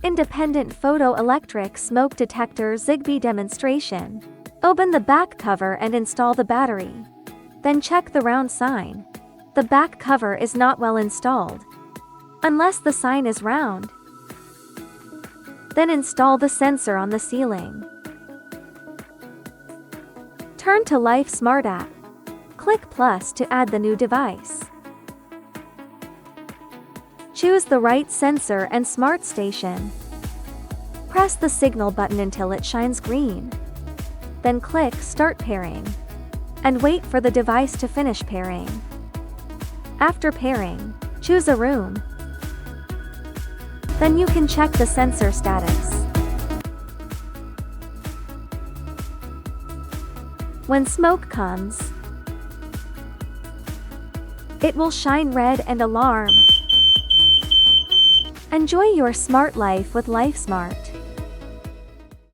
Independent Photoelectric Smoke Detector Zigbee Demonstration. Open the back cover and install the battery. Then check the round sign. The back cover is not well installed, unless the sign is round. Then install the sensor on the ceiling. Turn to LifeSmart app. Click plus to add the new device. Choose the right sensor and smart station. Press the signal button until it shines green. Then click Start Pairing. And wait for the device to finish pairing. After pairing, choose a room. Then you can check the sensor status. When smoke comes, it will shine red and alarm. Enjoy your smart life with LifeSmart.